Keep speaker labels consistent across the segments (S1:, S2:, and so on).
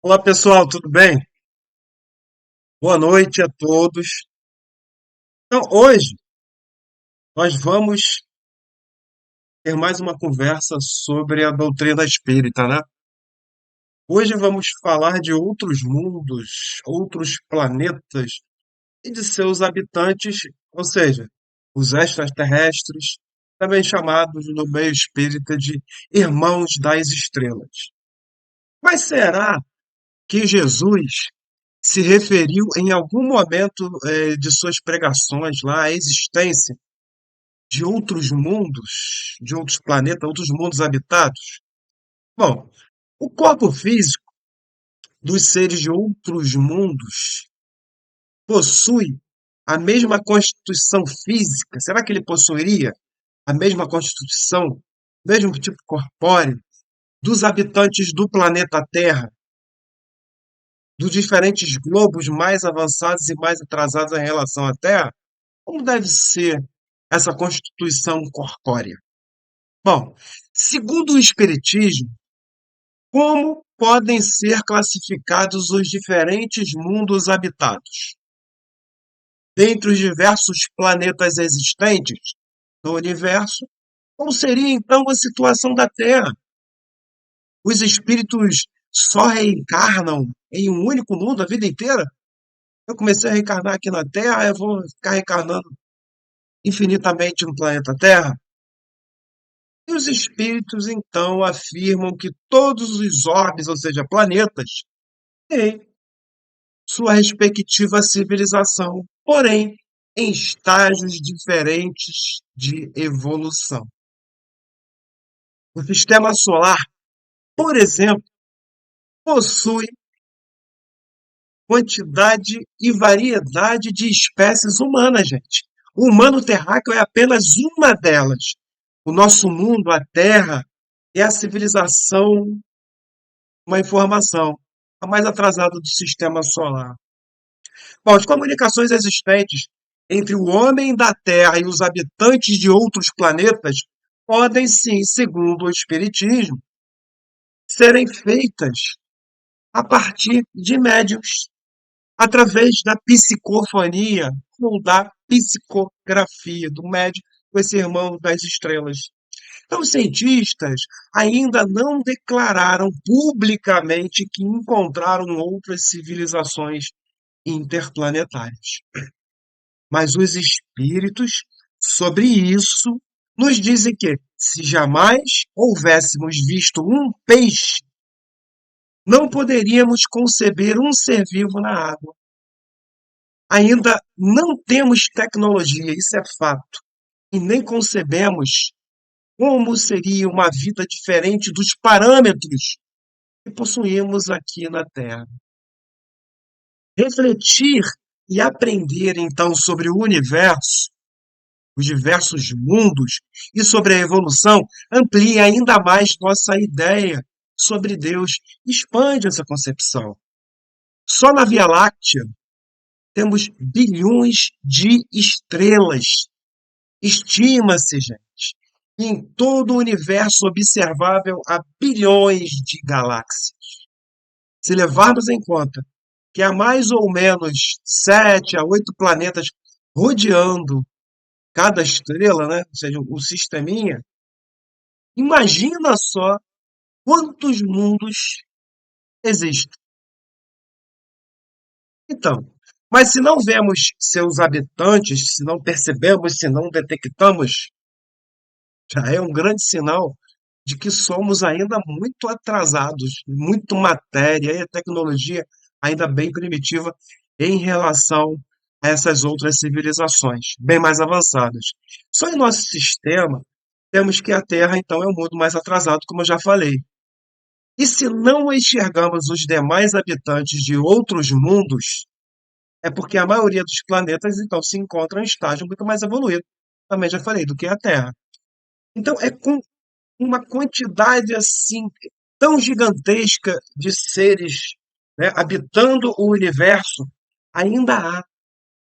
S1: Olá pessoal, tudo bem? Boa noite a todos. Então, hoje nós vamos ter mais uma conversa sobre a doutrina espírita, né? Hoje vamos falar de outros mundos, outros planetas e de seus habitantes, ou seja, os extraterrestres, também chamados no meio espírita de irmãos das estrelas. Mas será que Jesus se referiu em algum momento de suas pregações lá à existência de outros mundos, de outros planetas, outros mundos habitados? Bom, o corpo físico dos seres de outros mundos possui a mesma constituição física? Será que ele possuiria a mesma constituição, mesmo tipo corpóreo dos habitantes do planeta Terra, dos diferentes globos mais avançados e mais atrasados em relação à Terra? Como deve ser essa constituição corpórea? Bom, segundo o Espiritismo, como podem ser classificados os diferentes mundos habitados? Dentre os diversos planetas existentes no universo, qual seria então a situação da Terra? Os espíritos só reencarnam em um único mundo a vida inteira? Eu comecei a reencarnar aqui na Terra, eu vou ficar reencarnando infinitamente no planeta Terra? E os espíritos então afirmam que todos os orbes, ou seja, planetas, têm sua respectiva civilização, porém em estágios diferentes de evolução. O sistema solar, por exemplo, possui quantidade e variedade de espécies humanas, gente. O humano terráqueo é apenas uma delas. O nosso mundo, a Terra, é a civilização, uma informação, a mais atrasada do sistema solar. Bom, as comunicações existentes entre o homem da Terra e os habitantes de outros planetas podem, sim, segundo o Espiritismo, serem feitas a partir de médiuns, através da psicofonia ou da psicografia do médium com esse irmão das estrelas. Então, os cientistas ainda não declararam publicamente que encontraram outras civilizações interplanetárias. Mas os espíritos, sobre isso, nos dizem que, se jamais houvéssemos visto um peixe, não poderíamos conceber um ser vivo na água. Ainda não temos tecnologia, isso é fato, e nem concebemos como seria uma vida diferente dos parâmetros que possuímos aqui na Terra. Refletir e aprender, então, sobre o universo, os diversos mundos e sobre a evolução amplia ainda mais nossa ideia sobre Deus, expande essa concepção. Só na Via Láctea temos bilhões de estrelas. Estima-se, gente, que em todo o universo observável há bilhões de galáxias. Se levarmos em conta que há mais ou menos 7 a 8 planetas rodeando cada estrela, né? Ou seja, o sisteminha, imagina só quantos mundos existem. Então, mas se não vemos seus habitantes, se não percebemos, se não detectamos, já é um grande sinal de que somos ainda muito atrasados, muito matéria e a tecnologia ainda bem primitiva em relação a essas outras civilizações, bem mais avançadas. Só em nosso sistema, temos que a Terra, então, é um mundo mais atrasado, como eu já falei. E se não enxergamos os demais habitantes de outros mundos, é porque a maioria dos planetas, então, se encontra em estágio muito mais evoluído, também já falei, do que a Terra. Então, é com uma quantidade assim tão gigantesca de seres, né, habitando o universo, ainda há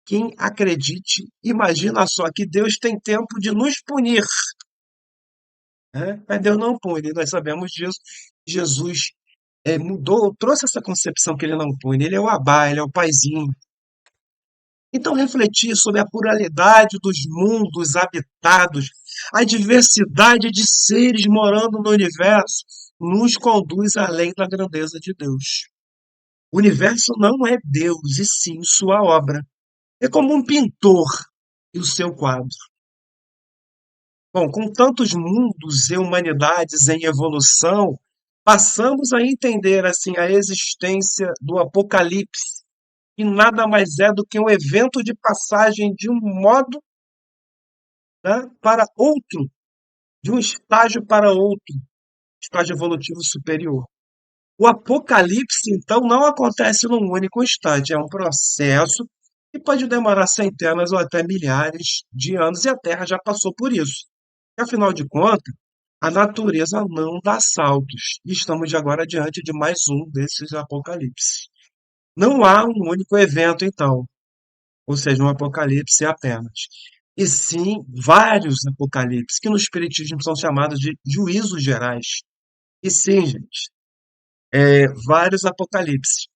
S1: quem acredite, imagina só, que Deus tem tempo de nos punir, né? Mas Deus não pune, nós sabemos disso. Jesus mudou, trouxe essa concepção que ele não põe. Ele é o Abá, ele é o paizinho. Então, refletir sobre a pluralidade dos mundos habitados, a diversidade de seres morando no universo, nos conduz além da grandeza de Deus. O universo não é Deus, e sim sua obra. É como um pintor e o seu quadro. Bom, com tantos mundos e humanidades em evolução, passamos a entender assim a existência do Apocalipse, que nada mais é do que um evento de passagem de um modo, né, para outro, de um estágio para outro, estágio evolutivo superior. O apocalipse, então, não acontece num único instante, é um processo que pode demorar centenas ou até milhares de anos, e a Terra já passou por isso. E, afinal de contas, a natureza não dá saltos, e estamos agora diante de mais um desses apocalipses. Não há um único evento, então, ou seja, um apocalipse apenas. E sim vários apocalipses, que no Espiritismo são chamados de juízos gerais. E sim, gente, vários apocalipses.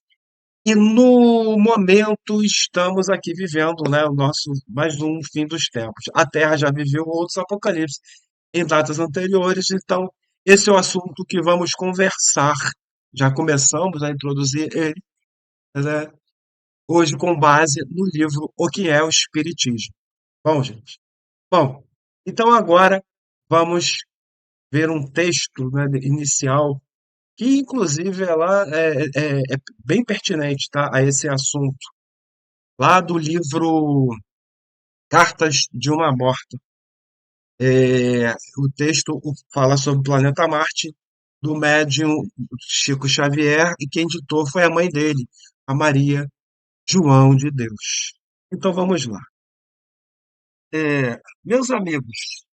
S1: E no momento estamos aqui vivendo, né, o nosso mais um fim dos tempos. A Terra já viveu outros apocalipses em datas anteriores, então esse é o assunto que vamos conversar. Já começamos a introduzir ele, né, hoje com base no livro O que é o Espiritismo. Bom, gente. Bom, então agora vamos ver um texto, né, inicial que inclusive ela é bem pertinente, tá, a esse assunto, lá do livro Cartas de uma Morta. O texto fala sobre o planeta Marte, do médium Chico Xavier, e quem ditou foi a mãe dele, a Maria João de Deus. Então vamos lá. Meus amigos,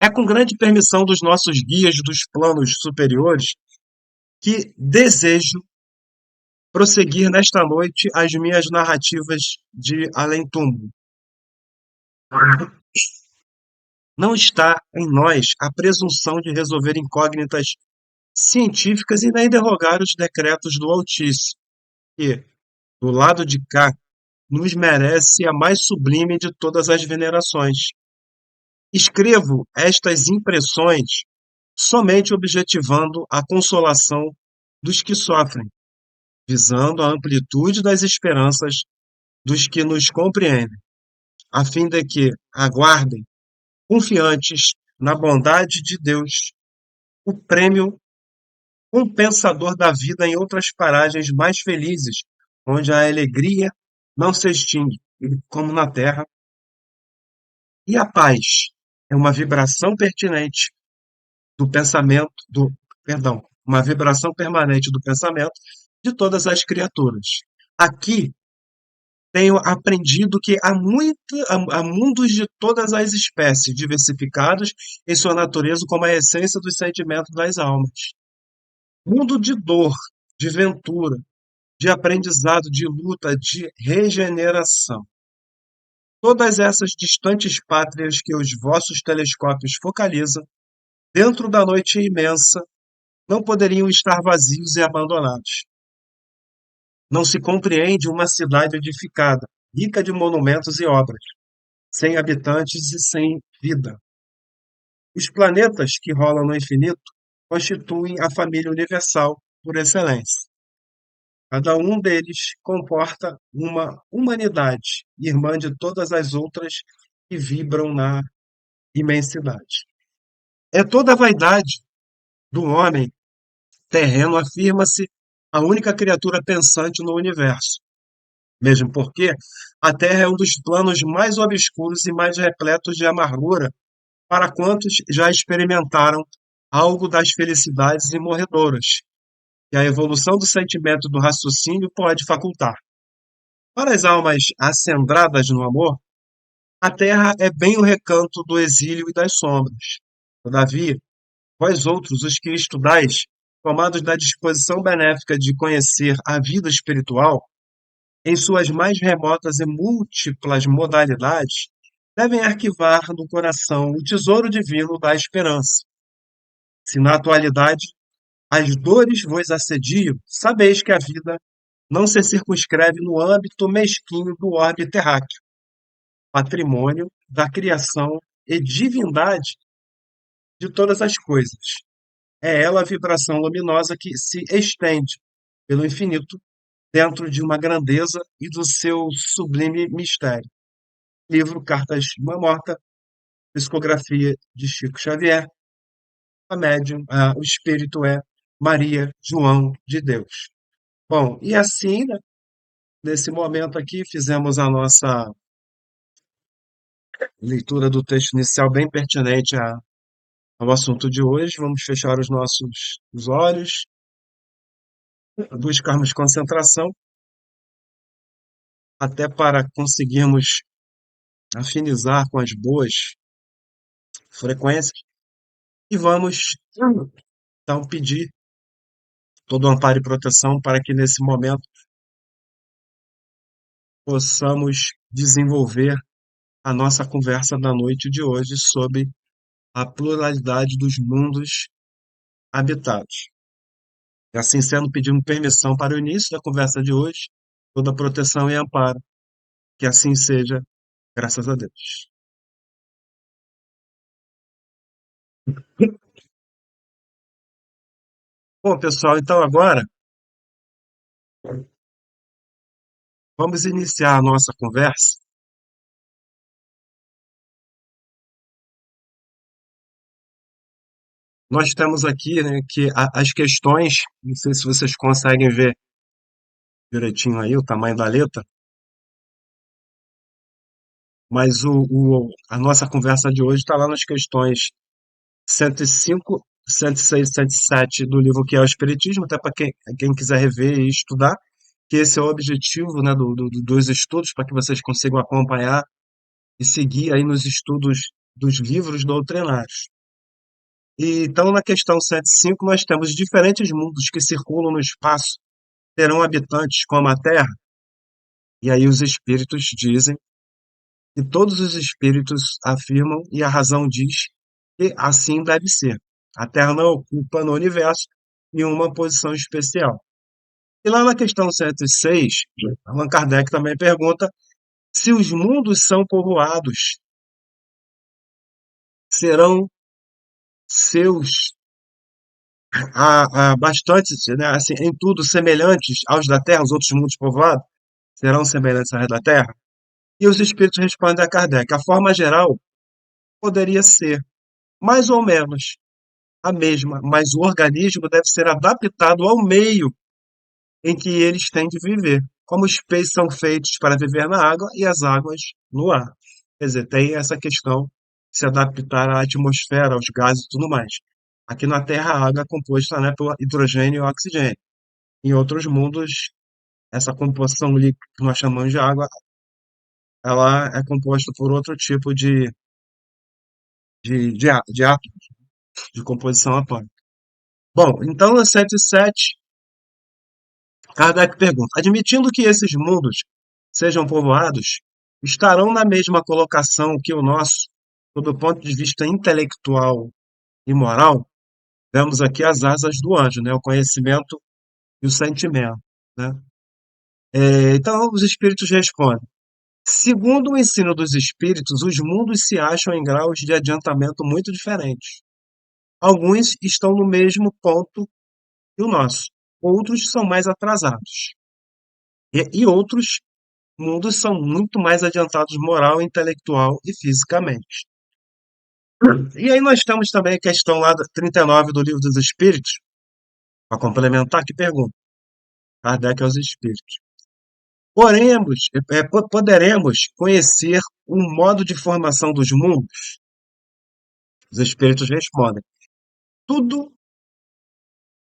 S1: é com grande permissão dos nossos guias dos planos superiores que desejo prosseguir nesta noite as minhas narrativas de além-túmulo. Não está em nós a presunção de resolver incógnitas científicas e nem derrogar os decretos do Altíssimo, que, do lado de cá, nos merece a mais sublime de todas as venerações. Escrevo estas impressões somente objetivando a consolação dos que sofrem, visando a amplitude das esperanças dos que nos compreendem, a fim de que aguardem, confiantes na bondade de Deus, o prêmio compensador da vida em outras paragens mais felizes, onde a alegria não se extingue, como na terra, e a paz é uma vibração pertinente do pensamento, uma vibração permanente do pensamento de todas as criaturas. Aqui tenho aprendido que há mundos de todas as espécies, diversificados em sua natureza como a essência dos sentimentos das almas. Mundo de dor, de ventura, de aprendizado, de luta, de regeneração. Todas essas distantes pátrias que os vossos telescópios focalizam, dentro da noite imensa, não poderiam estar vazios e abandonados. Não se compreende uma cidade edificada, rica de monumentos e obras, sem habitantes e sem vida. Os planetas que rolam no infinito constituem a família universal por excelência. Cada um deles comporta uma humanidade, irmã de todas as outras que vibram na imensidade. É toda a vaidade do homem terreno, afirma-se a única criatura pensante no universo, mesmo porque a Terra é um dos planos mais obscuros e mais repletos de amargura para quantos já experimentaram algo das felicidades imorredoras, que a evolução do sentimento do raciocínio pode facultar. Para as almas acendradas no amor, a terra é bem o recanto do exílio e das sombras. Todavia, vós outros, os que estudais, tomados da disposição benéfica de conhecer a vida espiritual, em suas mais remotas e múltiplas modalidades, devem arquivar no coração o tesouro divino da esperança. Se na atualidade as dores vos assediam, sabeis que a vida não se circunscreve no âmbito mesquinho do orbe terráqueo, patrimônio da criação e divindade de todas as coisas. É ela a vibração luminosa que se estende pelo infinito dentro de uma grandeza e do seu sublime mistério. Livro Cartas de uma Morta, psicografia de Chico Xavier, a médium, o espírito é Maria João de Deus. Bom, e assim, né, nesse momento aqui, fizemos a nossa leitura do texto inicial bem pertinente ao assunto de hoje. Vamos fechar os nossos os olhos, buscarmos concentração, até para conseguirmos afinizar com as boas frequências, e vamos então pedir todo o amparo e proteção para que nesse momento possamos desenvolver a nossa conversa da noite de hoje sobre a pluralidade dos mundos habitados. E assim sendo, pedimos permissão para o início da conversa de hoje, toda proteção e amparo. Que assim seja, graças a Deus. Bom, pessoal, então agora vamos iniciar a nossa conversa. Nós temos aqui, né, que as questões, não sei se vocês conseguem ver direitinho aí o tamanho da letra, mas a nossa conversa de hoje está lá nas questões 105, 106, 107 do livro que é o Espiritismo, até para quem quiser rever e estudar, que esse é o objetivo, né, dos estudos, para que vocês consigam acompanhar e seguir aí nos estudos dos livros doutrinários. E, então, na questão 105, nós temos diferentes mundos que circulam no espaço, terão habitantes como a Terra, e aí os espíritos dizem, e todos os espíritos afirmam, e a razão diz que assim deve ser. A Terra não ocupa no universo nenhuma posição especial. E lá na questão 106, Allan Kardec também pergunta se os mundos são povoados, serão seus bastante, né, assim, em tudo semelhantes aos da Terra, os outros mundos povoados, serão semelhantes aos da Terra? E os espíritos respondem a Kardec, a forma geral poderia ser, mais ou menos, a mesma, mas o organismo deve ser adaptado ao meio em que eles têm de viver. Como os peixes são feitos para viver na água e as águas no ar. Quer dizer, tem essa questão de se adaptar à atmosfera, aos gases e tudo mais. Aqui na Terra, a água é composta, né, por hidrogênio e oxigênio. Em outros mundos, essa composição líquida que nós chamamos de água, ela é composta por outro tipo de átomos, de composição atômica. Bom, então no 107, Kardec pergunta: admitindo que esses mundos sejam povoados, estarão na mesma colocação que o nosso, sob o ponto de vista intelectual e moral? Vemos aqui as asas do anjo, né? O conhecimento e o sentimento, né? Então, os espíritos respondem: segundo o ensino dos espíritos, os mundos se acham em graus de adiantamento muito diferentes. Alguns estão no mesmo ponto que o nosso, outros são mais atrasados, e outros mundos são muito mais adiantados moral, intelectual e fisicamente. E aí nós temos também a questão lá da 39 do Livro dos Espíritos, para complementar, que pergunta, Kardec aos Espíritos. Poderemos conhecer o modo de formação dos mundos? Os Espíritos respondem. Tudo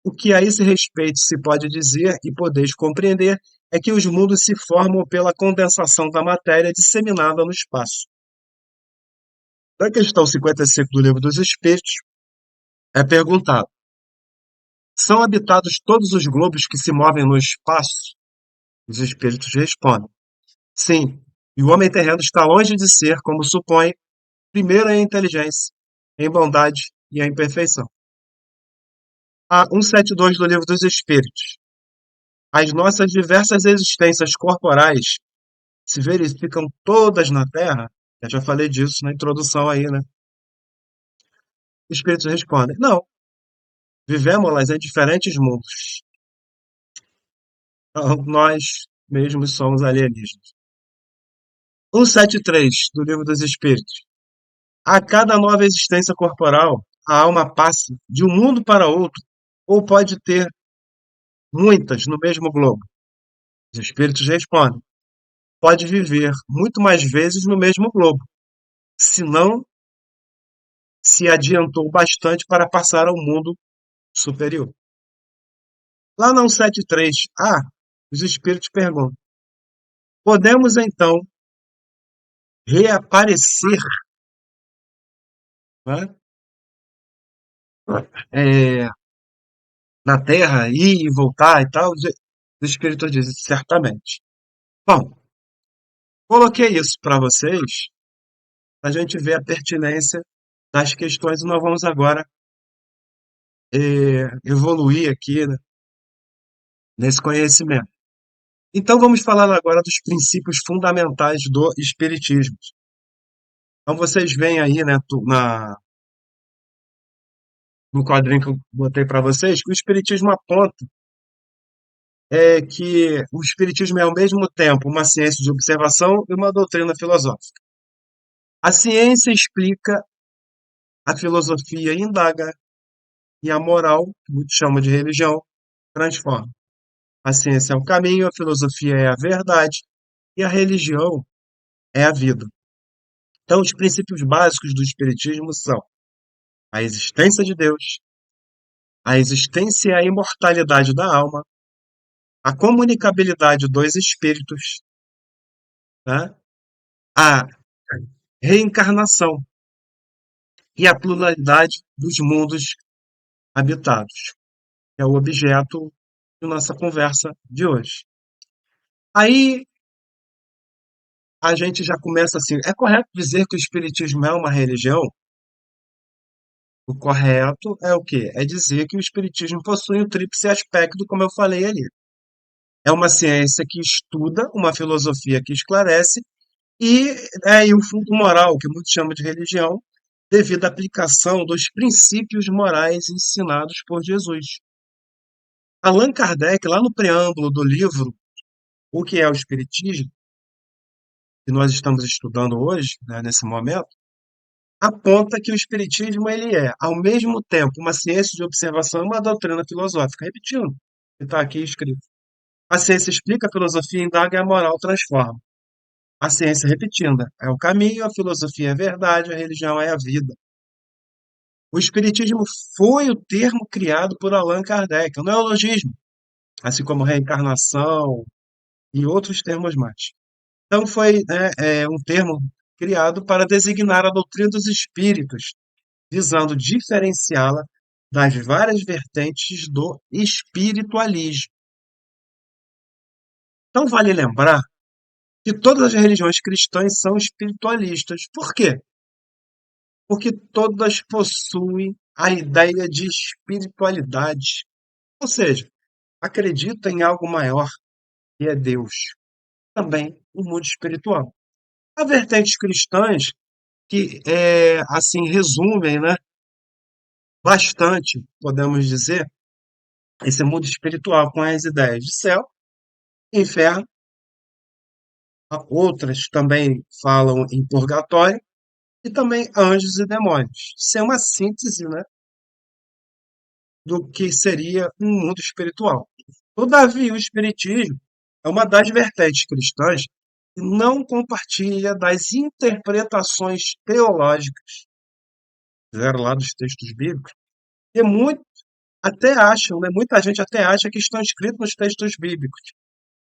S1: o que a esse respeito se pode dizer e podeis compreender é que os mundos se formam pela condensação da matéria disseminada no espaço. Na questão 55 do Livro dos Espíritos, é perguntado: são habitados todos os globos que se movem no espaço? Os espíritos respondem: sim, e o homem terreno está longe de ser, como supõe, primeiro em inteligência, em bondade e em perfeição. A 172 do Livro dos Espíritos. As nossas diversas existências corporais se verificam todas na Terra? Eu já falei disso na introdução aí, né? Os espíritos respondem: não, vivemos-las em diferentes mundos. Então, nós mesmos somos alienígenas. 173 do Livro dos Espíritos. A cada nova existência corporal, a alma passa de um mundo para outro, ou pode ter muitas no mesmo globo. Os espíritos respondem: pode viver muito mais vezes no mesmo globo, se não se adiantou bastante para passar ao mundo superior. Lá no 173A, os espíritos perguntam: podemos então reaparecer, né, é, na Terra, ir e voltar e tal? Os espíritos dizem: certamente. Bom, coloquei isso para vocês, para a gente ver a pertinência das questões e nós vamos agora evoluir aqui, né, nesse conhecimento. Então vamos falar agora dos princípios fundamentais do Espiritismo. Então vocês veem aí, né, no quadrinho que eu botei para vocês, que o Espiritismo aponta que o Espiritismo é ao mesmo tempo uma ciência de observação e uma doutrina filosófica. A ciência explica, a filosofia indaga e a moral, que muitos chamam de religião, transforma. A ciência é o caminho, a filosofia é a verdade e a religião é a vida. Então, os princípios básicos do Espiritismo são a existência de Deus, a existência e a imortalidade da alma, a comunicabilidade dos espíritos, né? A reencarnação e a pluralidade dos mundos habitados, que é o objeto de nossa conversa de hoje. Aí a gente já começa assim: é correto dizer que o Espiritismo é uma religião? O correto é o quê? É dizer que o Espiritismo possui um tríplice aspecto, como eu falei ali. É uma ciência que estuda, uma filosofia que esclarece, e o fundo moral, que muitos chamam de religião, devido à aplicação dos princípios morais ensinados por Jesus. Allan Kardec, lá no preâmbulo do livro O que é o Espiritismo, que nós estamos estudando hoje, né, nesse momento, aponta que o Espiritismo ele é, ao mesmo tempo, uma ciência de observação e uma doutrina filosófica. Repetindo, que está aqui escrito. A ciência explica, a filosofia indaga e a moral transforma. A ciência, repetindo, é o caminho, a filosofia é a verdade, a religião é a vida. O Espiritismo foi o termo criado por Allan Kardec, o neologismo, assim como reencarnação e outros termos mais. Então, foi, né, um termo criado para designar a doutrina dos espíritos, visando diferenciá-la das várias vertentes do espiritualismo. Então, vale lembrar que todas as religiões cristãs são espiritualistas. Por quê? Porque todas possuem a ideia de espiritualidade, ou seja, acreditam em algo maior, que é Deus, também o mundo espiritual. Há vertentes cristãs que, assim, resumem, né, bastante, podemos dizer, esse mundo espiritual com as ideias de céu, inferno, outras também falam em purgatório, e também anjos e demônios. Isso é uma síntese, né, do que seria um mundo espiritual. Todavia, o Espiritismo é uma das vertentes cristãs que não compartilha das interpretações teológicas, fizeram lá dos textos bíblicos, e muito até acham, né, muita gente até acha que estão escritos nos textos bíblicos,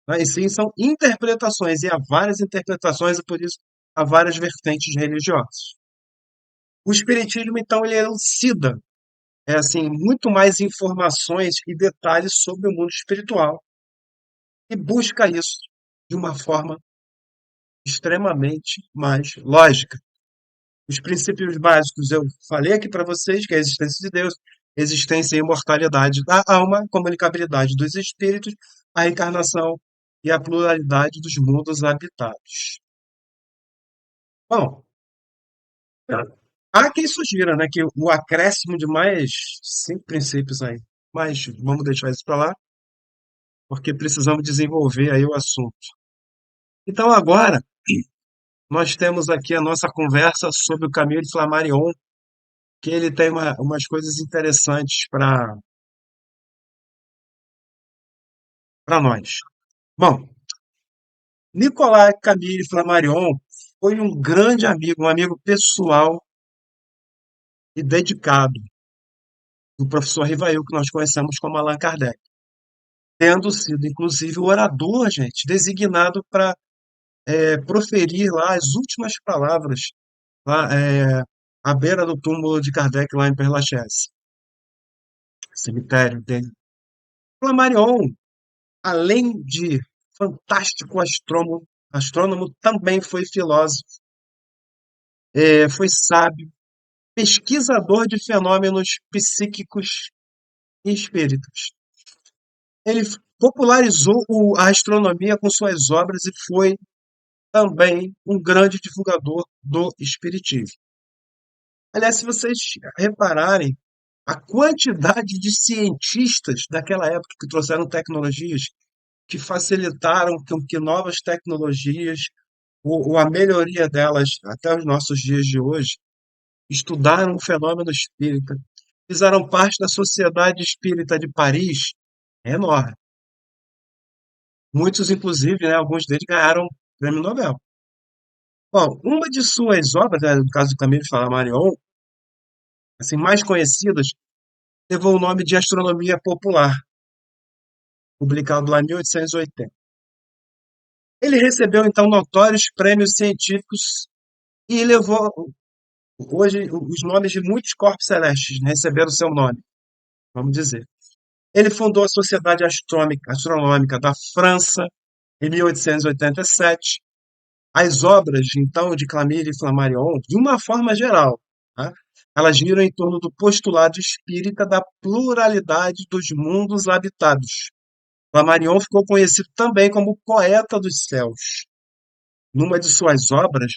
S1: né, e sim são interpretações, e há várias interpretações, e por isso há várias vertentes religiosas. O Espiritismo, então, ele elucida assim, muito mais informações e detalhes sobre o mundo espiritual e busca isso de uma forma extremamente mais lógica. Os princípios básicos eu falei aqui para vocês, que é a existência de Deus, existência e imortalidade da alma, a comunicabilidade dos espíritos, a reencarnação e a pluralidade dos mundos habitados. Bom, há quem sugira, né, que o acréscimo de mais 5 princípios aí, mas vamos deixar isso para lá, porque precisamos desenvolver aí o assunto. Então agora nós temos aqui a nossa conversa sobre o Camille Flammarion, que ele tem umas coisas interessantes para nós. Bom, Nicolas Camille Flammarion foi um grande amigo, um amigo pessoal e dedicado do professor Rivail, que nós conhecemos como Allan Kardec, tendo sido, inclusive, o orador, gente, designado para proferir lá as últimas palavras lá, à beira do túmulo de Kardec, lá em Père Lachaise, cemitério dele. Flammarion, além de fantástico astrônomo, também foi filósofo, foi sábio, pesquisador de fenômenos psíquicos e espíritos. Ele popularizou a astronomia com suas obras e foi também um grande divulgador do espiritismo. Aliás, se vocês repararem, a quantidade de cientistas daquela época que trouxeram tecnologias que facilitaram com que novas tecnologias, ou a melhoria delas até os nossos dias de hoje, estudaram o fenômeno espírita, fizeram parte da Sociedade Espírita de Paris, é enorme. Muitos, inclusive, né, alguns deles ganharam o Prêmio Nobel. Bom, uma de suas obras, né, no caso do Camille Flammarion, assim, mais conhecidas, levou o nome de Astronomia Popular, publicado lá em 1880. Ele recebeu, então, notórios prêmios científicos e levou, hoje, os nomes de muitos corpos celestes receberam seu nome, vamos dizer. Ele fundou a Sociedade Astronômica da França em 1887. As obras, então, de Camille Flammarion, de uma forma geral, tá? Elas giram em torno do postulado espírita da pluralidade dos mundos habitados. Flammarion ficou conhecido também como poeta dos céus. Numa de suas obras,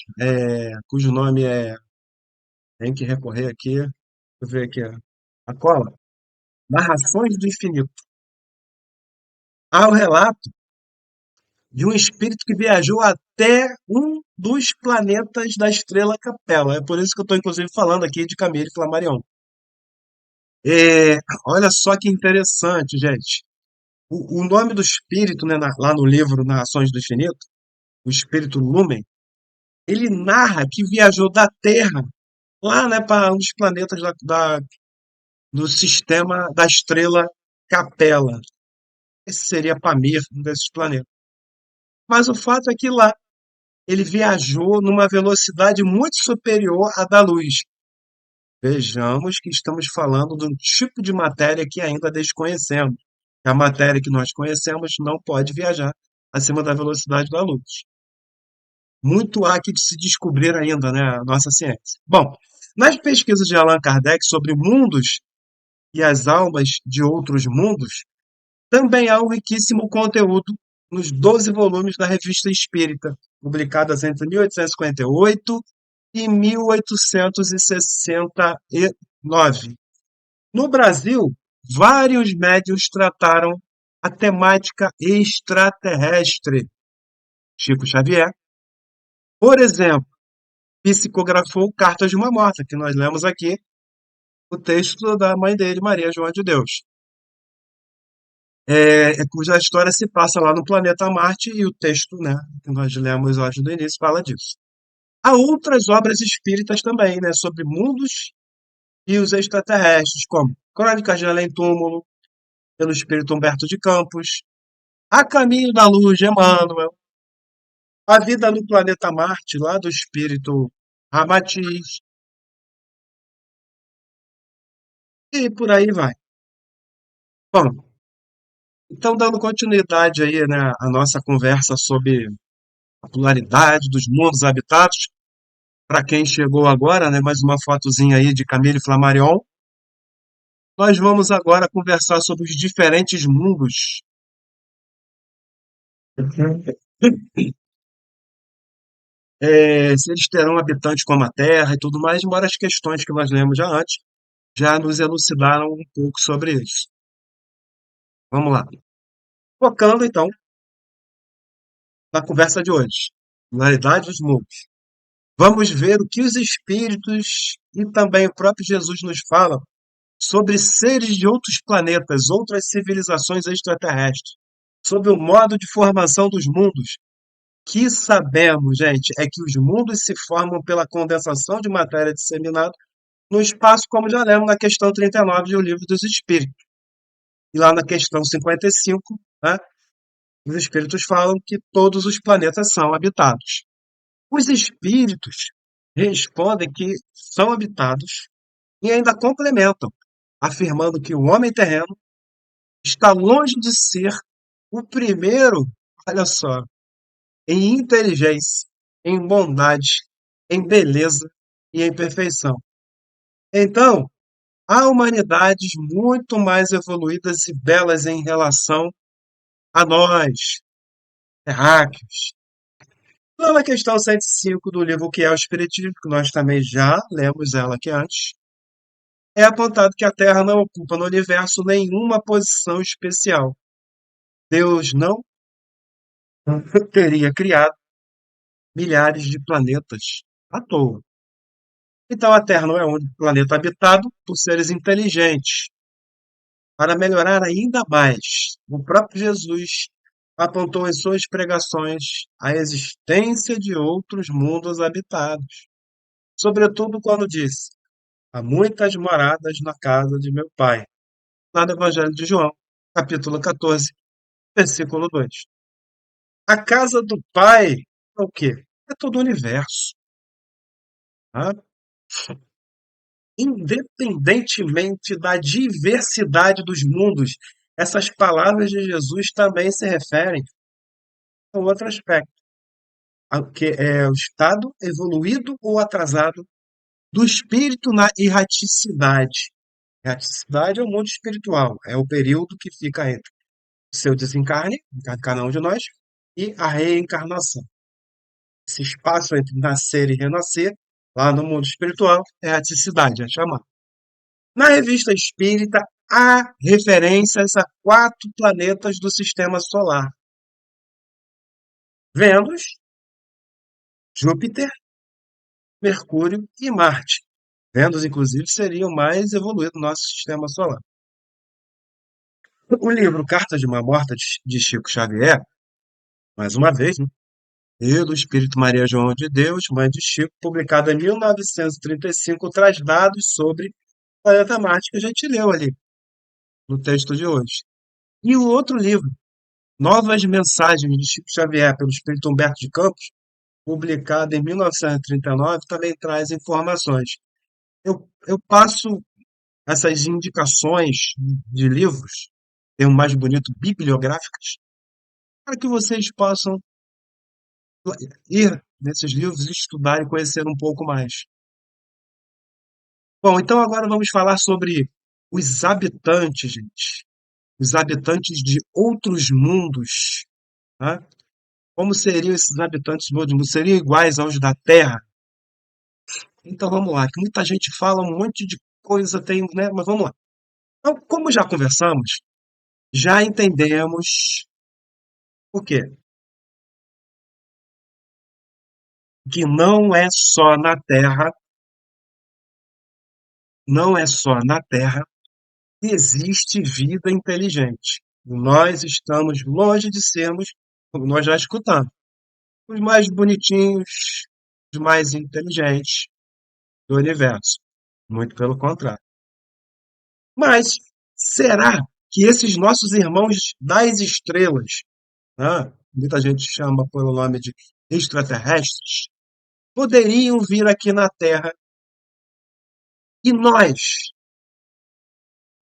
S1: cujo nome tem que recorrer aqui, deixa eu ver aqui, a cola, Narrações do Infinito. Há o relato de um espírito que viajou até um dos planetas da estrela Capela. É por isso que eu estou, inclusive, falando aqui de Camille Flammarion. É, olha só que interessante, gente. O nome do espírito, né, lá no livro Narrações do Infinito, o espírito Lumen, ele narra que viajou da Terra lá, né, para um dos planetas do sistema da estrela Capela. Esse seria Pamir, um desses planetas. Mas o fato é que lá ele viajou numa velocidade muito superior à da luz. Vejamos que estamos falando de um tipo de matéria que ainda desconhecemos. A matéria que nós conhecemos não pode viajar acima da velocidade da luz. Muito há que se descobrir ainda, né, a nossa ciência. Bom, nas pesquisas de Allan Kardec sobre mundos e as almas de outros mundos, também há um riquíssimo conteúdo nos 12 volumes da Revista Espírita, publicadas entre 1858 e 1869. No Brasil, vários médiuns trataram a temática extraterrestre. Chico Xavier, por exemplo, psicografou Cartas de uma Morta, que nós lemos aqui, o texto da mãe dele, Maria João de Deus, cuja história se passa lá no planeta Marte e o texto, né, que nós lemos hoje no início, fala disso. Há outras obras espíritas também, né, sobre mundos e os extraterrestres, como Crônicas de Além Túmulo, pelo espírito Humberto de Campos, A Caminho da Luz de Emmanuel, A Vida no Planeta Marte, lá do espírito Ramatiz, e por aí vai. Bom, então dando continuidade aí, né, à nossa conversa sobre a polaridade dos mundos habitados, para quem chegou agora, né, mais uma fotozinha aí de Camille Flammarion. Nós vamos agora conversar sobre os diferentes mundos. Se eles terão habitantes como a Terra e tudo mais, embora as questões que nós lemos já antes já nos elucidaram um pouco sobre isso. Vamos lá. Focando então na conversa de hoje, realidade dos mundos. Vamos ver o que os espíritos e também o próprio Jesus nos falam sobre seres de outros planetas, outras civilizações extraterrestres, sobre o modo de formação dos mundos. Que sabemos, gente, é que os mundos se formam pela condensação de matéria disseminada no espaço, como já lemos na questão 39 do Livro dos Espíritos. E lá na questão 55, né, os espíritos falam que todos os planetas são habitados. Os espíritos respondem que são habitados e ainda complementam, afirmando que o homem terreno está longe de ser o primeiro, olha só, em inteligência, em bondade, em beleza e em perfeição. Então, há humanidades muito mais evoluídas e belas em relação a nós, terráqueos. Lá na questão 105 do livro Que é o Espiritismo, que nós também já lemos ela aqui antes, é apontado que a Terra não ocupa no universo nenhuma posição especial. Deus não teria criado milhares de planetas à toa. Então a Terra não é o único planeta habitado por seres inteligentes. Para melhorar ainda mais, o próprio Jesus apontou em suas pregações a existência de outros mundos habitados, sobretudo quando disse: há muitas moradas na casa de meu Pai, lá no Evangelho de João, capítulo 14, versículo 2. A casa do Pai é o quê? É todo o universo. Tá? Independentemente da diversidade dos mundos, essas palavras de Jesus também se referem a outro aspecto, que é o estado evoluído ou atrasado do espírito na erraticidade. Erraticidade é o mundo espiritual, é o período que fica entre o seu desencarne, cada um de nós, e a reencarnação. Esse espaço entre nascer e renascer, lá no mundo espiritual, é erraticidade, é chamado. Na revista Espírita, há referências a 4 planetas do sistema solar: Vênus, Júpiter, Mercúrio e Marte. Vênus, inclusive, seria o mais evoluído do nosso sistema solar. O livro Cartas de uma Morta, de Chico Xavier, mais uma vez, né? E do Espírito Maria João de Deus, mãe de Chico, publicado em 1935, traz dados sobre o planeta Marte que a gente leu ali no texto de hoje. E o outro livro, Novas Mensagens de Chico Xavier, pelo Espírito Humberto de Campos, publicado em 1939, também traz informações. Eu passo essas indicações de livros, termo mais bonito, bibliográficas, para que vocês possam ir nesses livros, estudar e conhecer um pouco mais. Bom, então agora vamos falar sobre os habitantes, gente. Os habitantes de outros mundos. Tá? Como seriam esses habitantes do outro mundo? Seriam iguais aos da Terra? Então vamos lá, que muita gente fala um monte de coisa, tem, né? Mas vamos lá. Então, como já conversamos, já entendemos o quê? Que não é só na Terra, não é só na Terra que existe vida inteligente. Nós estamos longe de sermos, como nós já escutamos, os mais bonitinhos, os mais inteligentes do universo. Muito pelo contrário. Mas será que esses nossos irmãos das estrelas, né, muita gente chama pelo nome de extraterrestres, poderiam vir aqui na Terra e nós,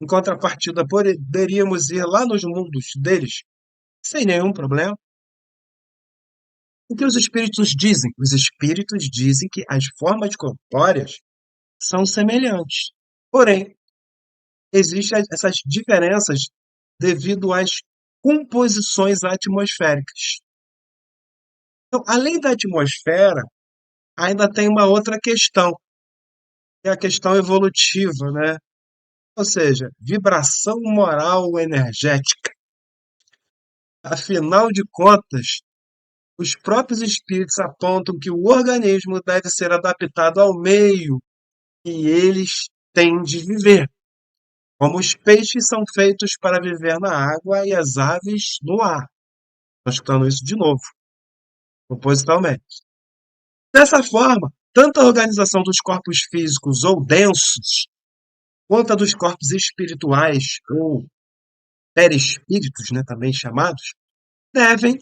S1: em contrapartida, poderíamos ir lá nos mundos deles sem nenhum problema? O que os espíritos dizem? Os espíritos dizem que as formas corpóreas são semelhantes. Porém, existem essas diferenças devido às composições atmosféricas. Então, além da atmosfera, ainda tem uma outra questão, que é a questão evolutiva, né? Ou seja, vibração moral energética. Afinal de contas, os próprios espíritos apontam que o organismo deve ser adaptado ao meio que eles têm de viver. Como os peixes são feitos para viver na água e as aves no ar. Estou escutando isso de novo, propositalmente. Dessa forma, tanto a organização dos corpos físicos ou densos, quanto a dos corpos espirituais ou perispíritos, né, também chamados, devem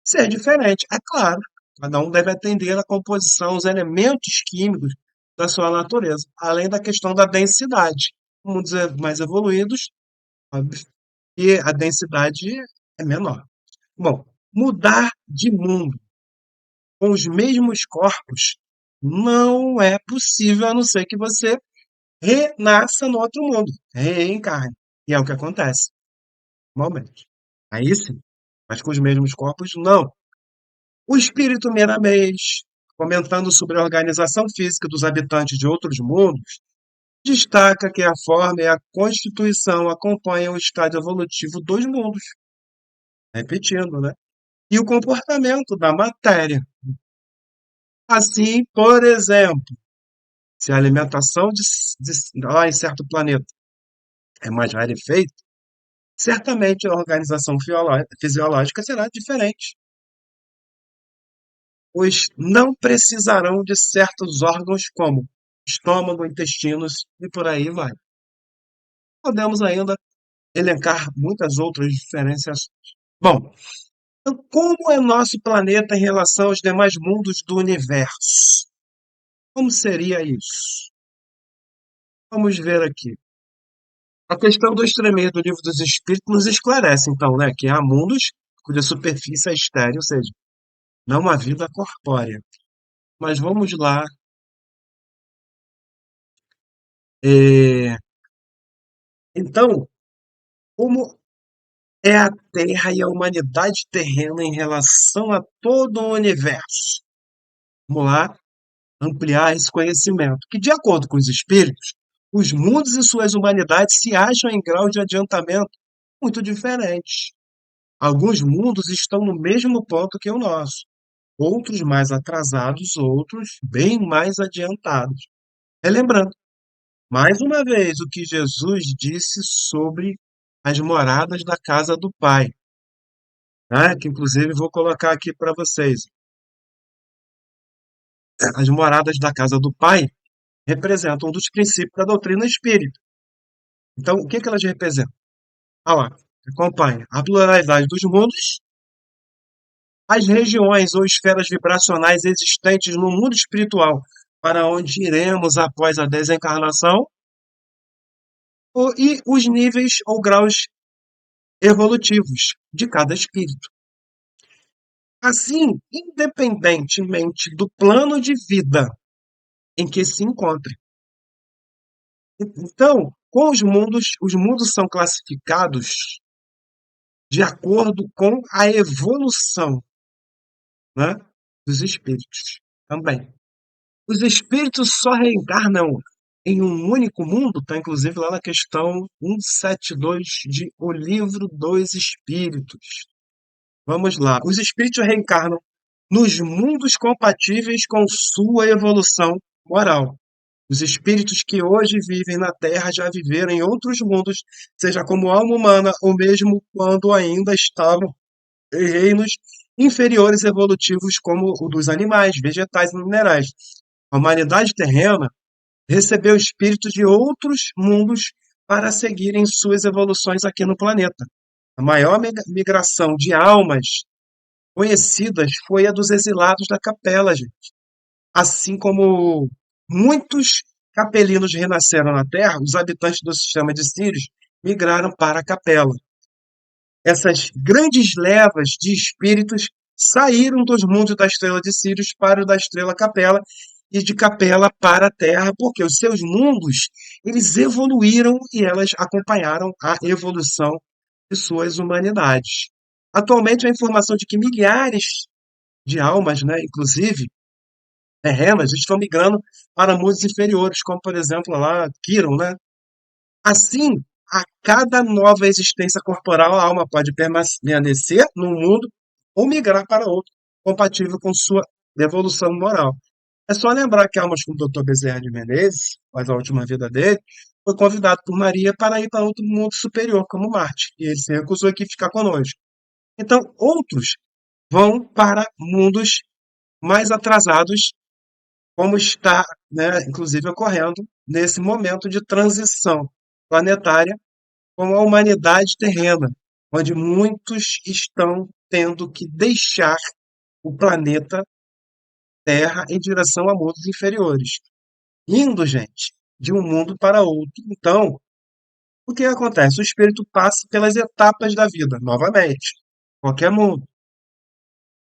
S1: ser diferentes. É claro, cada um deve atender à composição, os elementos químicos da sua natureza, além da questão da densidade. Mundos mais evoluídos, óbvio, e a densidade é menor. Bom, mudar de mundo com os mesmos corpos não é possível, a não ser que você renasça no outro mundo, reencarne. E é o que acontece, normalmente. Aí sim, mas com os mesmos corpos, não. O espírito Miramês, comentando sobre a organização física dos habitantes de outros mundos, destaca que a forma e a constituição acompanham o estado evolutivo dos mundos, repetindo, né? E o comportamento da matéria. Assim, por exemplo, se a alimentação lá em certo planeta é mais rarefeita, certamente a organização fisiológica será diferente, pois não precisarão de certos órgãos como estômago, intestinos e por aí vai. Podemos ainda elencar muitas outras diferenças. Bom, então como é nosso planeta em relação aos demais mundos do universo? Como seria isso? Vamos ver aqui. A questão do extremeio do livro dos Espíritos nos esclarece, então, né, que há mundos cuja superfície é estéril, ou seja, não há vida corpórea. Mas vamos lá. É, Então, como é a Terra e a humanidade terrena em relação a todo o universo? Vamos lá ampliar esse conhecimento, que, de acordo com os espíritos, os mundos e suas humanidades se acham em grau de adiantamento muito diferentes. Alguns mundos estão no mesmo ponto que o nosso, outros mais atrasados, outros bem mais adiantados. Relembrando, mais uma vez, o que Jesus disse sobre as moradas da casa do Pai, né? Que inclusive vou colocar aqui para vocês. As moradas da casa do Pai representam um dos princípios da doutrina espírita. Então, o que que elas representam? Ah lá, acompanha a pluralidade dos mundos, as regiões ou esferas vibracionais existentes no mundo espiritual, para onde iremos após a desencarnação, e os níveis ou graus evolutivos de cada espírito. Assim, independentemente do plano de vida em que se encontre. Então, com os mundos são classificados de acordo com a evolução, né, dos espíritos também. Os espíritos só reencarnam em um único mundo, está inclusive lá na questão 172 de O Livro dos Espíritos. Vamos lá. Os espíritos reencarnam nos mundos compatíveis com sua evolução moral. Os espíritos que hoje vivem na Terra já viveram em outros mundos, seja como alma humana ou mesmo quando ainda estavam em reinos inferiores evolutivos como o dos animais, vegetais e minerais. A humanidade terrena recebeu espíritos de outros mundos para seguirem suas evoluções aqui no planeta. A maior migração de almas conhecidas foi a dos exilados da capela, gente. Assim como muitos capelinos renasceram na Terra, os habitantes do sistema de Sírios migraram para a capela. Essas grandes levas de espíritos saíram dos mundos da estrela de Sírios para o da estrela Capela e de Capela para a Terra, porque os seus mundos, eles evoluíram e elas acompanharam a evolução de suas humanidades. Atualmente, a informação de que milhares de almas, né, inclusive terrenas, estão migrando para mundos inferiores, como, por exemplo, lá, Kiron, né? Assim, a cada nova existência corporal, a alma pode permanecer num mundo ou migrar para outro, compatível com sua evolução moral. É só lembrar que almas como o Dr. Bezerra de Menezes, após a última vida dele, foi convidado por Maria para ir para outro mundo superior, como Marte, e ele se recusou aqui ficar conosco. Então, outros vão para mundos mais atrasados, como está, né, inclusive, ocorrendo nesse momento de transição planetária com a humanidade terrena, onde muitos estão tendo que deixar o planeta Terra em direção a mundos inferiores, indo, gente, de um mundo para outro. Então, o que acontece? O espírito passa pelas etapas da vida, novamente, qualquer mundo.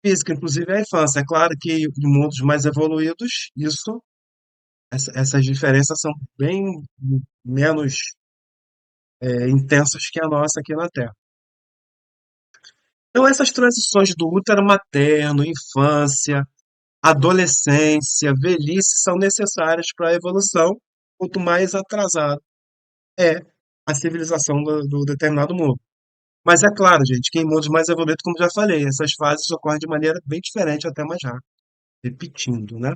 S1: Física, inclusive a infância. É claro que em mundos mais evoluídos, essas diferenças são bem menos intensas que a nossa aqui na Terra. Então, essas transições do útero materno, infância, adolescência, velhice são necessárias para a evolução, quanto mais atrasado é a civilização do determinado mundo. Mas é claro, gente, que em mundos mais evoluídos, como já falei, essas fases ocorrem de maneira bem diferente, até mais rápida, repetindo, né?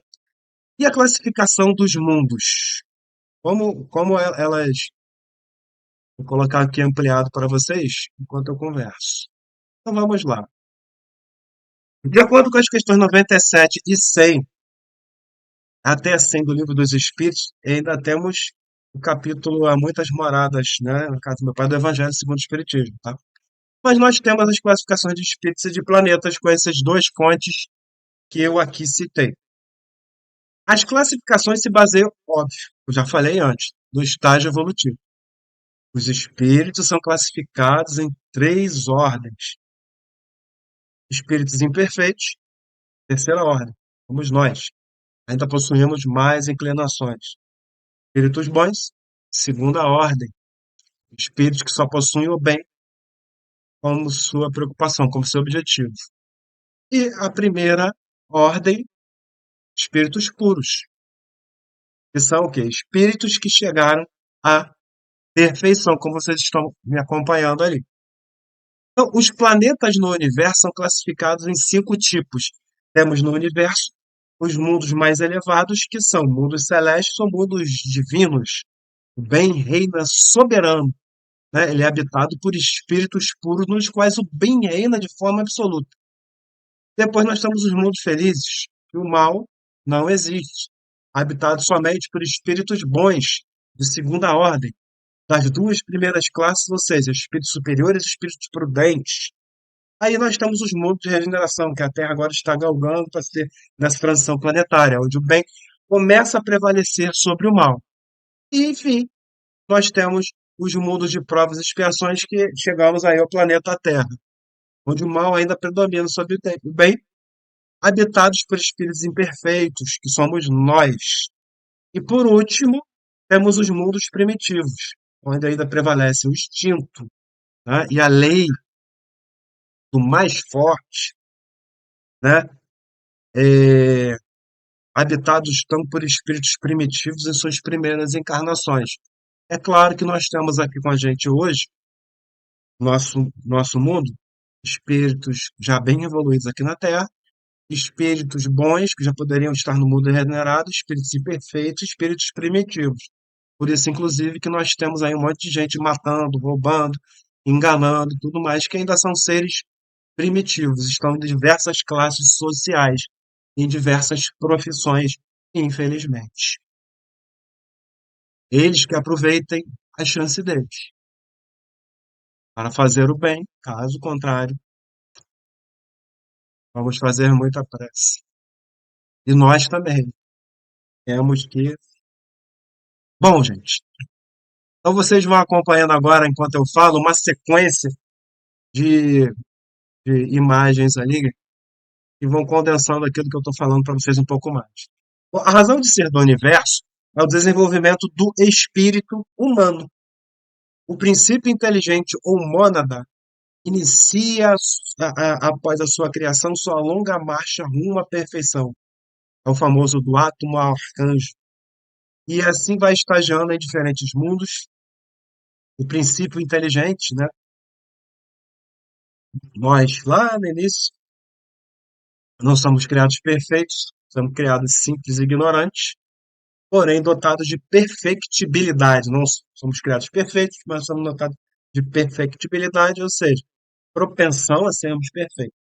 S1: E a classificação dos mundos? Elas. Vou colocar aqui ampliado para vocês enquanto eu converso. Então vamos lá. De acordo com as questões 97 e 100, até 100 do Livro dos Espíritos, ainda temos o capítulo Há Muitas Moradas, né? No caso do meu pai, do Evangelho segundo o Espiritismo, tá? Mas nós temos as classificações de espíritos e de planetas com essas duas fontes que eu aqui citei. As classificações se baseiam, óbvio, eu já falei antes, no estágio evolutivo. Os espíritos são classificados em três ordens: espíritos imperfeitos, terceira ordem, somos nós, ainda possuímos mais inclinações. Espíritos bons, segunda ordem, espíritos que só possuem o bem como sua preocupação, como seu objetivo. E a primeira ordem, espíritos puros, que são o quê? Espíritos que chegaram à perfeição, como vocês estão me acompanhando ali. Então, os planetas no universo são classificados em cinco tipos. Temos no universo os mundos mais elevados, que são mundos celestes ou mundos divinos. O bem reina soberano, né? Ele é habitado por espíritos puros, nos quais o bem reina de forma absoluta. Depois nós temos os mundos felizes, que o mal não existe, habitado somente por espíritos bons, de segunda ordem, das duas primeiras classes, ou seja, espíritos superiores e espíritos prudentes. Aí nós temos os mundos de regeneração, que a Terra agora está galgando para ser nessa transição planetária, onde o bem começa a prevalecer sobre o mal. E, enfim, nós temos os mundos de provas e expiações que chegamos aí ao planeta Terra, onde o mal ainda predomina sobre o bem, habitados por espíritos imperfeitos, que somos nós. E por último, temos os mundos primitivos, onde ainda prevalece o instinto, né, e a lei do mais forte, né, é, habitados estão por espíritos primitivos em suas primeiras encarnações. É claro que nós temos aqui com a gente hoje, nosso mundo, espíritos já bem evoluídos aqui na Terra, espíritos bons, que já poderiam estar no mundo regenerado, espíritos imperfeitos, espíritos primitivos. Por isso, inclusive, que nós temos aí um monte de gente matando, roubando, enganando, tudo mais, que ainda são seres primitivos, estão em diversas classes sociais, em diversas profissões, infelizmente. Eles que aproveitem a chance deles para fazer o bem, caso contrário, vamos fazer muita pressa. E nós também temos que. Bom, gente, então vocês vão acompanhando agora, enquanto eu falo, uma sequência de, de imagens ali que vão condensando aquilo que eu estou falando para vocês um pouco mais. A razão de ser do universo é o desenvolvimento do espírito humano. O princípio inteligente ou mônada inicia, após a sua criação, sua longa marcha rumo à perfeição. É o famoso do átomo ao arcanjo. E assim vai estagiando em diferentes mundos. O princípio inteligente, né? Nós, lá no início, não somos criados perfeitos, somos criados simples e ignorantes, porém dotados de perfectibilidade. Não somos criados perfeitos, mas somos dotados de perfectibilidade, ou seja, propensão a sermos perfeitos.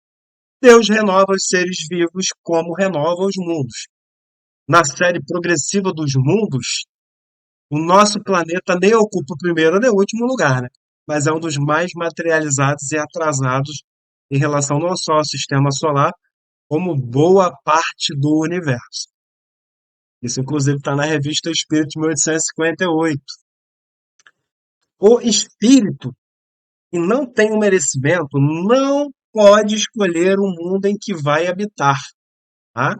S1: Deus renova os seres vivos como renova os mundos. Na série progressiva dos mundos, o nosso planeta nem ocupa o primeiro nem o último lugar, né? Mas é um dos mais materializados e atrasados em relação não só ao sistema solar, como boa parte do universo. Isso, inclusive, está na revista Espírito de 1858. O espírito, que não tem um merecimento, não pode escolher o mundo em que vai habitar. Tá?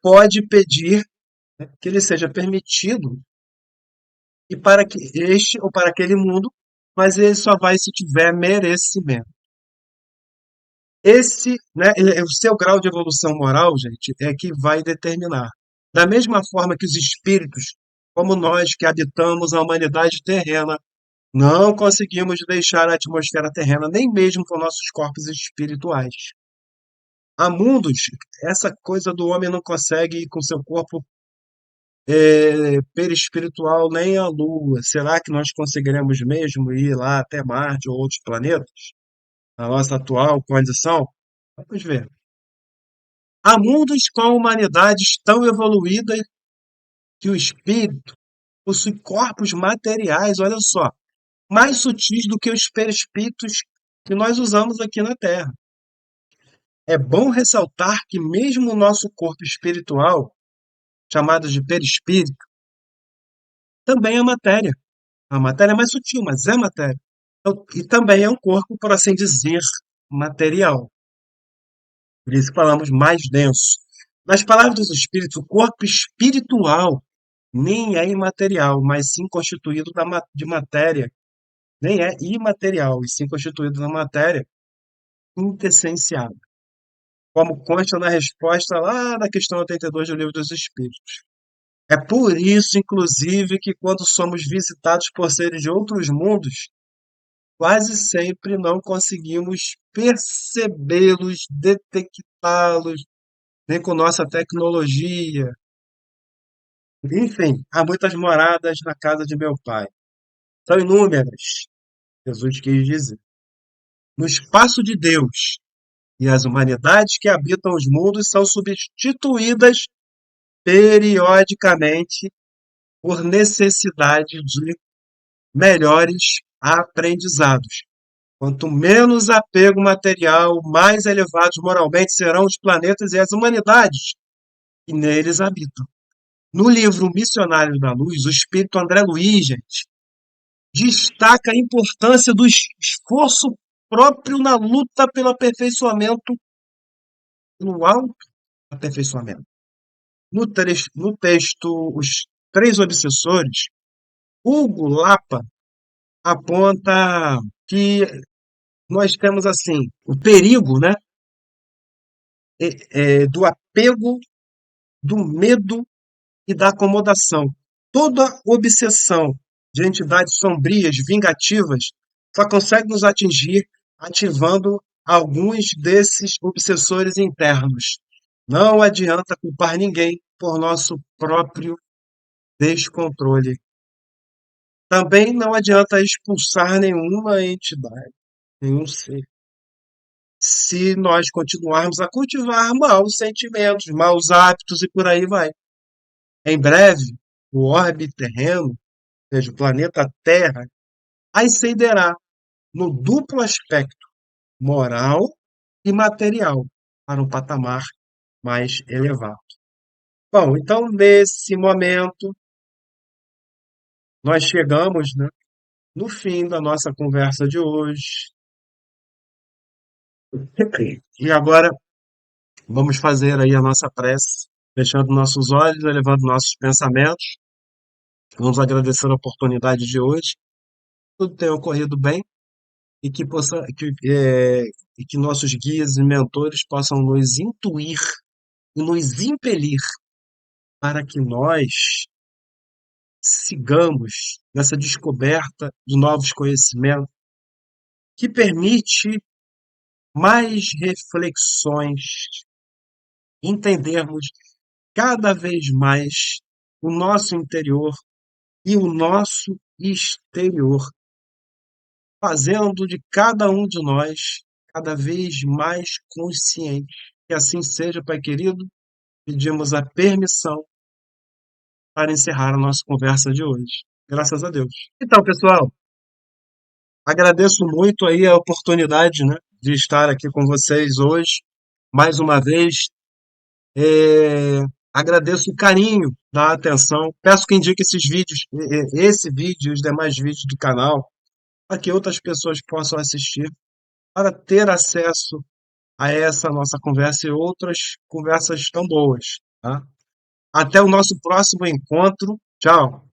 S1: Pode pedir, né, que ele seja permitido e para que este ou para aquele mundo, mas ele só vai se tiver merecimento. Esse, né, o seu grau de evolução moral, gente, é que vai determinar. Da mesma forma que os espíritos, como nós que habitamos a humanidade terrena, não conseguimos deixar a atmosfera terrena, nem mesmo com nossos corpos espirituais. Há mundos, essa coisa do homem não consegue ir com seu corpo perispiritual nem à Lua. Será que nós conseguiremos mesmo ir lá até Marte ou outros planetas? Na nossa atual condição? Vamos ver. Há mundos com humanidades tão evoluídas que o espírito possui corpos materiais, olha só, mais sutis do que os perispíritos que nós usamos aqui na Terra. É bom ressaltar que mesmo o nosso corpo espiritual, chamado de perispírito, também é matéria. A matéria é mais sutil, mas é matéria. Então, e também é um corpo, por assim dizer, material. Por isso que falamos mais denso. Nas palavras dos espíritos, o corpo espiritual nem é imaterial, mas sim constituído de matéria. Nem é imaterial, e sim constituído da matéria quintessenciada, como consta na resposta lá na questão 82 do Livro dos Espíritos. É por isso, inclusive, que quando somos visitados por seres de outros mundos, quase sempre não conseguimos percebê-los, detectá-los, nem com nossa tecnologia. Enfim, há muitas moradas na casa de meu pai. São inúmeras, Jesus quis dizer. No espaço de Deus e as humanidades que habitam os mundos são substituídas periodicamente por necessidade de melhores aprendizados. Quanto menos apego material, mais elevados moralmente serão os planetas e as humanidades que neles habitam. No livro Missionários da Luz, o espírito André Luiz, gente, destaca a importância do esforço próprio na luta pelo aperfeiçoamento, no autoaperfeiçoamento. No texto Os Três Obsessores, Hugo Lapa aponta que nós temos assim o perigo, né, do apego, do medo e da acomodação. Toda obsessão de entidades sombrias, vingativas, só consegue nos atingir ativando alguns desses obsessores internos. Não adianta culpar ninguém por nosso próprio descontrole. Também não adianta expulsar nenhuma entidade, nenhum ser, se nós continuarmos a cultivar maus sentimentos, maus hábitos e por aí vai. Em breve, o orbe terreno, ou seja, o planeta Terra, ascenderá no duplo aspecto moral e material para um patamar mais elevado. Bom, então nesse momento nós chegamos, né, no fim da nossa conversa de hoje. E agora vamos fazer aí a nossa prece fechando nossos olhos, elevando nossos pensamentos. Vamos agradecer a oportunidade de hoje. Tudo tenha ocorrido bem e e que nossos guias e mentores possam nos intuir e nos impelir para que nós sigamos nessa descoberta de novos conhecimentos que permite mais reflexões, entendermos cada vez mais o nosso interior e o nosso exterior, fazendo de cada um de nós cada vez mais consciente. Que assim seja, Pai querido, pedimos a permissão para encerrar a nossa conversa de hoje. Graças a Deus. Então, pessoal, agradeço muito aí a oportunidade, né, de estar aqui com vocês hoje, mais uma vez. Agradeço o carinho da atenção. Peço que indique esses vídeos, esse vídeo e os demais vídeos do canal, para que outras pessoas possam assistir, para ter acesso a essa nossa conversa e outras conversas tão boas, tá? Até o nosso próximo encontro. Tchau!